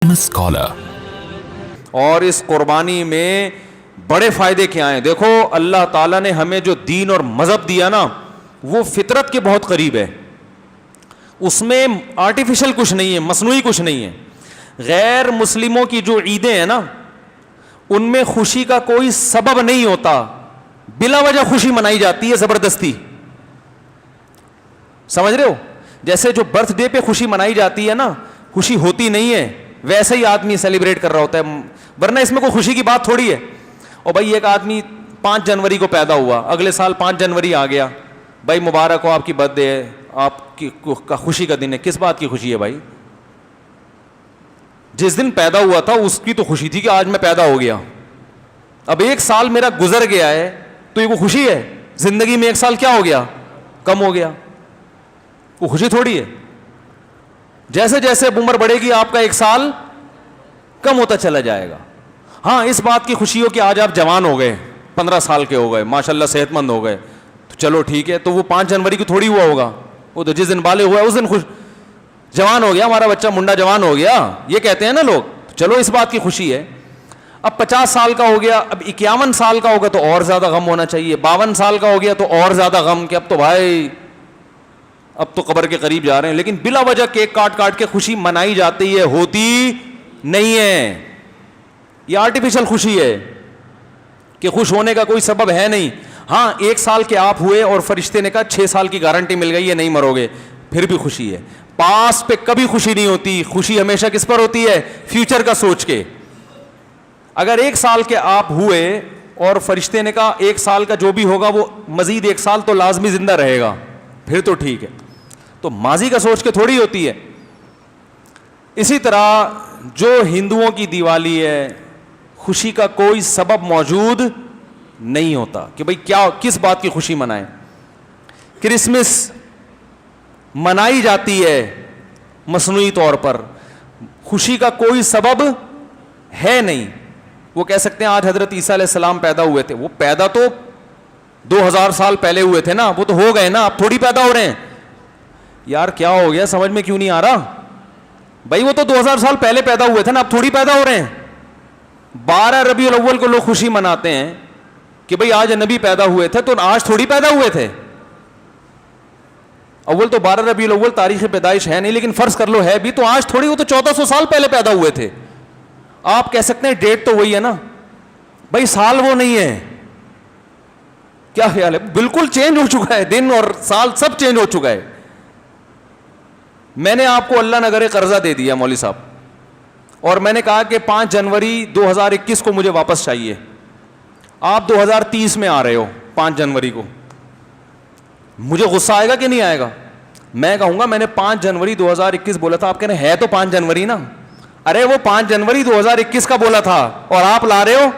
become a scholar. اور اس قربانی میں بڑے فائدے کیا ہیں؟ دیکھو اللہ تعالیٰ نے ہمیں جو دین اور مذہب دیا نا وہ فطرت کے بہت قریب ہے. اس میں آرٹیفیشل کچھ نہیں ہے, مصنوعی کچھ نہیں ہے. غیر مسلموں کی جو عیدیں ہیں نا ان میں خوشی کا کوئی سبب نہیں ہوتا, بلا وجہ خوشی منائی جاتی ہے زبردستی. سمجھ رہے ہو؟ جیسے جو برتھ ڈے پہ خوشی منائی جاتی ہے نا, خوشی ہوتی نہیں ہے, ویسے ہی آدمی سیلیبریٹ کر رہا ہوتا ہے, ورنہ اس میں کوئی خوشی کی بات تھوڑی ہے. اور بھائی ایک آدمی 5 جنوری کو پیدا ہوا, اگلے سال 5 جنوری آ گیا, بھائی مبارک ہو آپ کی برتھ ڈے ہے, آپ کی خوشی کا دن ہے. کس بات کی خوشی ہے بھائی؟ جس دن پیدا ہوا تھا اس کی تو خوشی تھی کہ آج میں پیدا ہو گیا. اب 1 سال میرا گزر گیا ہے تو یہ کوئی خوشی ہے؟ زندگی میں 1 سال کیا ہو گیا؟ کم ہو گیا. وہ خوشی تھوڑی ہے. جیسے جیسے عمر بڑھے گی آپ کا 1 سال کم ہوتا چلا جائے گا. ہاں اس بات کی خوشی ہو کہ آج آپ جوان ہو گئے, 15 سال کے ہو گئے, ماشاءاللہ صحت مند ہو گئے, تو چلو ٹھیک ہے. تو وہ 5 جنوری کو تھوڑی ہوا ہوگا, وہ تو جس دن بالغ ہوا اس دن خوش, جوان ہو گیا ہمارا بچہ, منڈا جوان ہو گیا, یہ کہتے ہیں نا لوگ. چلو اس بات کی خوشی ہے. اب 50 سال کا ہو گیا, اب 51 سال کا ہوگا تو اور زیادہ غم ہونا چاہیے. 52 سال کا ہو گیا تو اور زیادہ غم کہ اب تو بھائی اب تو قبر کے قریب جا رہے ہیں. لیکن بلا وجہ کیک کاٹ کاٹ کے خوشی منائی جاتی ہے, ہوتی نہیں ہے. یہ آرٹیفیشل خوشی ہے کہ خوش ہونے کا کوئی سبب ہے نہیں. ہاں 1 سال کے آپ ہوئے اور فرشتے نے کہا 6 سال کی گارنٹی مل گئی ہے, نہیں مرو گے, پھر بھی خوشی ہے. پاس پہ کبھی خوشی نہیں ہوتی. خوشی ہمیشہ کس پر ہوتی ہے؟ فیوچر کا سوچ کے. اگر 1 سال کے آپ ہوئے اور فرشتے نے کہا 1 سال کا جو بھی ہوگا وہ مزید 1 سال تو لازمی زندہ رہے گا, پھر تو ٹھیک ہے. تو ماضی کا سوچ کے تھوڑی ہوتی ہے. اسی طرح جو ہندوؤں کی دیوالی ہے, خوشی کا کوئی سبب موجود نہیں ہوتا کہ بھئی کیا کس بات کی خوشی منائیں. کرسمس منائی جاتی ہے مصنوعی طور پر, خوشی کا کوئی سبب ہے نہیں. وہ کہہ سکتے ہیں آج حضرت عیسیٰ علیہ السلام پیدا ہوئے تھے, وہ پیدا تو 2000 سال پہلے ہوئے تھے نا, وہ تو ہو گئے نا, اب تھوڑی پیدا ہو رہے ہیں. یار کیا ہو گیا, سمجھ میں کیوں نہیں آ رہا بھائی؟ وہ تو 2000 سال پہلے پیدا ہوئے تھے نا, اب تھوڑی پیدا ہو رہے ہیں. 12 ربیع الاول کو لوگ خوشی مناتے ہیں کہ بھئی آج نبی پیدا ہوئے تھے, تو آج تھوڑی پیدا ہوئے تھے. اول تو 12 ربیع الاول تاریخ پیدائش ہے نہیں, لیکن فرض کر لو ہے بھی, تو آج تھوڑی, وہ تو 1400 سال پہلے پیدا ہوئے تھے. آپ کہہ سکتے ہیں ڈیٹ تو وہی ہے نا بھائی, سال وہ نہیں ہے. کیا خیال ہے؟ بالکل چینج ہو چکا ہے, دن اور سال سب چینج ہو چکا ہے. میں نے آپ کو اللہ نہ کرے قرضہ دے دیا مولوی صاحب, اور میں نے کہا کہ 5 جنوری 2021 کو مجھے واپس چاہیے. آپ 2030 میں آ رہے ہو 5 جنوری کو, مجھے غصہ آئے گا کہ نہیں آئے گا؟ میں کہوں گا میں نے 5 جنوری 2021 بولا تھا, آپ کہہ رہے ہیں ہے تو 5 جنوری نا. ارے وہ 5 جنوری 2021 کا بولا تھا اور آپ لا رہے ہو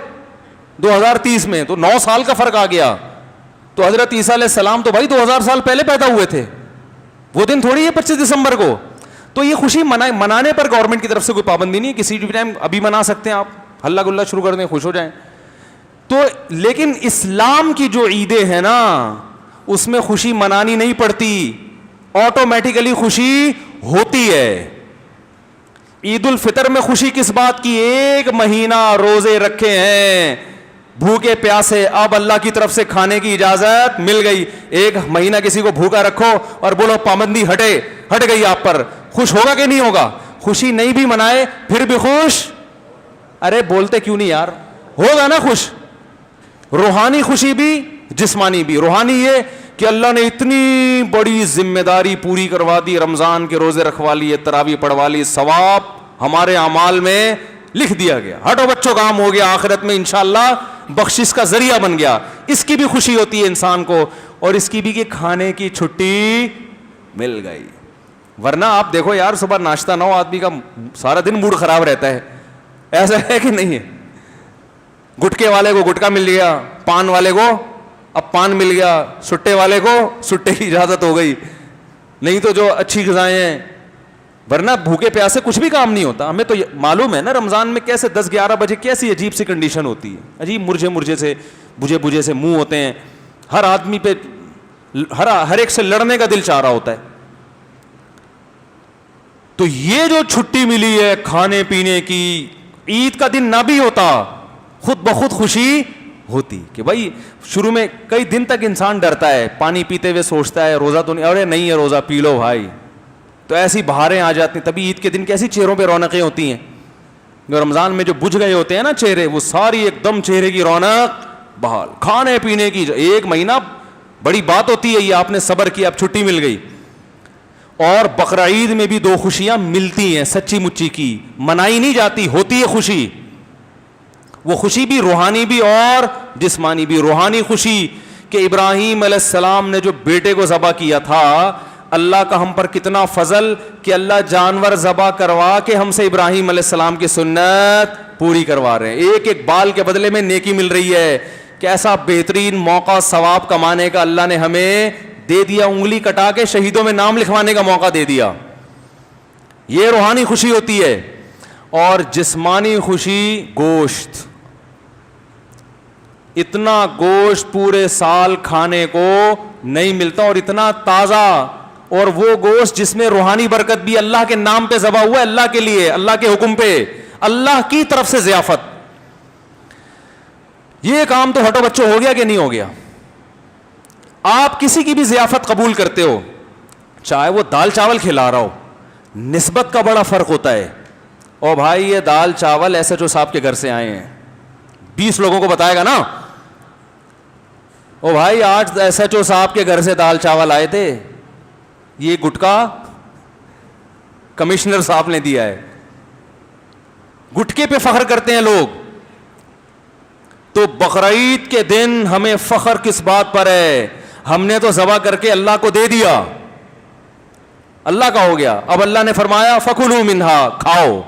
2030 میں, تو 9 سال کا فرق آ گیا. تو حضرت عیسیٰ علیہ السلام تو بھائی 2000 سال پہلے پیدا ہوئے تھے, وہ دن تھوڑی ہے 25 دسمبر کو. تو یہ خوشی منانے پر گورنمنٹ کی طرف سے کوئی پابندی نہیں, کسی بھی ٹائم ابھی منا سکتے ہیں آپ, ہلہ گلہ شروع کر دیں, خوش ہو جائیں. تو لیکن اسلام کی جو عیدیں ہیں نا اس میں خوشی منانی نہیں پڑتی, آٹومیٹیکلی خوشی ہوتی ہے. عید الفطر میں خوشی کس بات کی؟ 1 مہینہ روزے رکھے ہیں بھوکے پیاسے, اب اللہ کی طرف سے کھانے کی اجازت مل گئی. 1 مہینہ کسی کو بھوکا رکھو اور بولو پابندی ہٹ گئی آپ پر, خوش ہوگا کہ نہیں ہوگا؟ خوشی نہیں بھی منائے پھر بھی خوش. ارے بولتے کیوں نہیں یار, ہوگا نا خوش. روحانی خوشی بھی جسمانی بھی. روحانی یہ کہ اللہ نے اتنی بڑی ذمہ داری پوری کروا دی, رمضان کے روزے رکھوا لیے, تراویح پڑھوا لی, ثواب ہمارے اعمال میں لکھ دیا گیا, ہٹو بچوں کام ہو گیا, آخرت میں انشاءاللہ بخشش کا ذریعہ بن گیا. اس کی بھی خوشی ہوتی ہے انسان کو, اور اس کی بھی کہ کھانے کی چھٹی مل گئی. ورنہ آپ دیکھو یار, صبح ناشتہ نہ ہو آدمی کا سارا دن موڈ خراب رہتا ہے. ایسا ہے کہ نہیں ہے؟ گٹکے والے کو گٹکا مل گیا, پان والے کو اب پان مل گیا, سٹے والے کو سٹے کی اجازت ہو گئی, نہیں تو جو اچھی غذائیں ہیں. ورنہ بھوکے پیاسے کچھ بھی کام نہیں ہوتا. ہمیں تو معلوم ہے نا رمضان میں کیسے 10-11 بجے کیسی عجیب سی کنڈیشن ہوتی ہے, عجیب مرجھے سے بجھے سے منہ ہوتے ہیں. ہر آدمی پہ ہر ایک سے لڑنے کا دل چاہ رہا ہوتا ہے. تو یہ جو چھٹی ملی ہے کھانے پینے کی، عید کا دن نہ بھی ہوتا خود بخود خوشی ہوتی کہ بھائی شروع میں کئی دن تک انسان ڈرتا ہے، پانی پیتے ہوئے سوچتا ہے روزہ تو نہیں، ارے نہیں ہے روزہ، پی لو بھائی، تو ایسی بہاریں آ جاتی ہیں. تبھی عید کے دن کیسی چہروں پہ رونقیں ہوتی ہیں. رمضان میں جو بجھ گئے ہوتے ہیں نا چہرے، وہ ساری ایک دم چہرے کی رونق بحال. کھانے پینے کی ایک مہینہ بڑی بات ہوتی ہے، یہ آپ نے صبر کیا، اب چھٹی مل گئی. اور بقرعید میں بھی دو خوشیاں ملتی ہیں سچی مچی کی، منائی نہیں جاتی، ہوتی ہے خوشی. وہ خوشی بھی روحانی بھی اور جسمانی بھی. روحانی خوشی کہ ابراہیم علیہ السلام نے جو بیٹے کو ذبح کیا تھا، اللہ کا ہم پر کتنا فضل کہ اللہ جانور ذبح کروا کے ہم سے ابراہیم علیہ السلام کی سنت پوری کروا رہے ہیں. ایک ایک بال کے بدلے میں نیکی مل رہی ہے. کیسا بہترین موقع ثواب کمانے کا اللہ نے ہمیں دے دیا. انگلی کٹا کے شہیدوں میں نام لکھوانے کا موقع دے دیا. یہ روحانی خوشی ہوتی ہے. اور جسمانی خوشی گوشت. اتنا گوشت پورے سال کھانے کو نہیں ملتا اور اتنا تازہ، اور وہ گوشت جس میں روحانی برکت بھی، اللہ کے نام پہ ذبح ہوا ہے، اللہ کے لیے، اللہ کے حکم پہ، اللہ کی طرف سے ضیافت. یہ کام تو ہٹو بچوں ہو گیا کہ نہیں ہو گیا؟ آپ کسی کی بھی ضیافت قبول کرتے ہو، چاہے وہ دال چاول کھلا رہا ہو، نسبت کا بڑا فرق ہوتا ہے. او بھائی یہ دال چاول ایس ایچ او صاحب کے گھر سے آئے ہیں، 20 لوگوں کو بتائے گا نا، او بھائی آج ایس ایچ او صاحب کے گھر سے دال چاول آئے تھے، یہ گٹکا کمشنر صاحب نے دیا ہے. گٹکے پہ فخر کرتے ہیں لوگ. تو بقرعید کے دن ہمیں فخر کس بات پر ہے؟ ہم نے تو ذبح کر کے اللہ کو دے دیا، اللہ کا ہو گیا. اب اللہ نے فرمایا فَكُلُوا مِنْهَا، کھاؤ.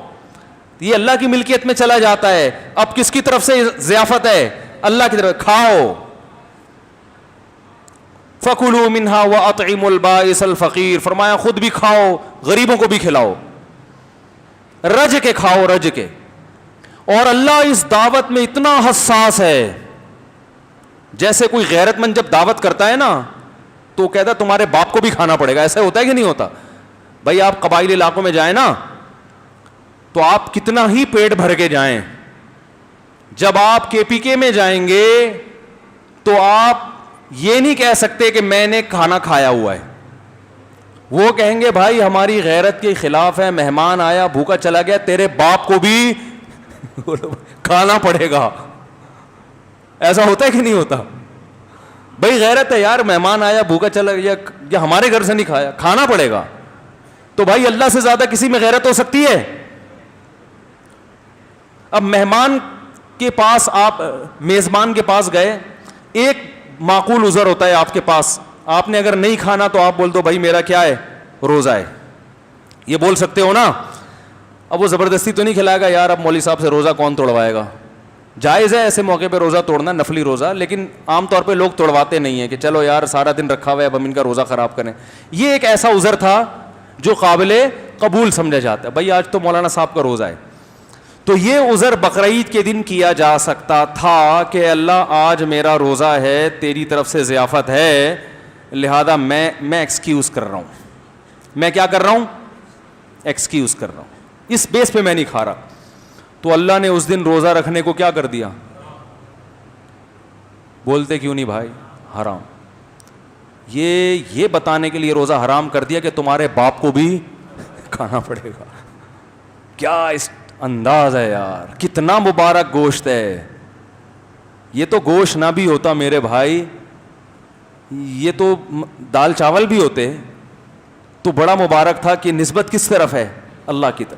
یہ اللہ کی ملکیت میں چلا جاتا ہے. اب کس کی طرف سے ضیافت ہے؟ اللہ کی طرف. کھاؤ. فَكُلُوا مِنْهَا وَأَطْعِمُوا الْبَائِسَ الْفَقِيرَ، فرمایا خود بھی کھاؤ، غریبوں کو بھی کھلاؤ، رج کے کھاؤ، رج کے. اور اللہ اس دعوت میں اتنا حساس ہے، جیسے کوئی غیرت مند جب دعوت کرتا ہے نا تو کہتا ہے تمہارے باپ کو بھی کھانا پڑے گا. ایسا ہوتا ہے کہ نہیں ہوتا؟ بھائی آپ قبائلی علاقوں میں جائیں نا تو آپ کتنا ہی پیٹ بھر کے جائیں، جب آپ کے پی کے میں جائیں گے تو آپ یہ نہیں کہہ سکتے کہ میں نے کھانا کھایا ہوا ہے. وہ کہیں گے بھائی ہماری غیرت کے خلاف ہے، مہمان آیا بھوکا چلا گیا، تیرے باپ کو بھی کھانا پڑے گا. ایسا ہوتا ہے کہ نہیں ہوتا؟ بھائی غیرت ہے یار، مہمان آیا بھوکا چلا گیا یا ہمارے گھر سے نہیں کھایا، کھانا پڑے گا. تو بھائی اللہ سے زیادہ کسی میں غیرت ہو سکتی ہے؟ اب مہمان کے پاس، آپ میزبان کے پاس گئے، ایک معقول عذر ہوتا ہے آپ کے پاس، آپ نے اگر نہیں کھانا تو آپ بول دو بھائی میرا کیا ہے، روزہ ہے، یہ بول سکتے ہو نا. اب وہ زبردستی تو نہیں کھلائے گا یار، اب مولوی صاحب سے روزہ کون توڑوائے گا. جائز ہے ایسے موقع پہ روزہ توڑنا، نفلی روزہ، لیکن عام طور پہ لوگ توڑواتے نہیں ہیں کہ چلو یار سارا دن رکھا ہوا ہے اب ہم ان کا روزہ خراب کریں. یہ ایک ایسا عذر تھا جو قابل قبول سمجھا جاتا ہے. بھائی آج تو مولانا صاحب کا روزہ ہے، تو یہ عذر بقرعید کے دن کیا جا سکتا تھا کہ اللہ آج میرا روزہ ہے، تیری طرف سے ضیافت ہے، لہذا میں ایکسکیوز کر رہا ہوں. میں کیا کر رہا ہوں؟ ایکسکیوز کر رہا ہوں، اس بیس پہ میں نہیں کھا رہا. تو اللہ نے اس دن روزہ رکھنے کو کیا کر دیا؟ بولتے کیوں نہیں بھائی؟ حرام. یہ بتانے کے لیے روزہ حرام کر دیا کہ تمہارے باپ کو بھی کھانا پڑے گا. کیا اس انداز ہے یار، کتنا مبارک گوشت ہے. یہ تو گوشت نہ بھی ہوتا میرے بھائی، یہ تو دال چاول بھی ہوتے تو بڑا مبارک تھا. کہ نسبت کس طرف ہے؟ اللہ کی طرف.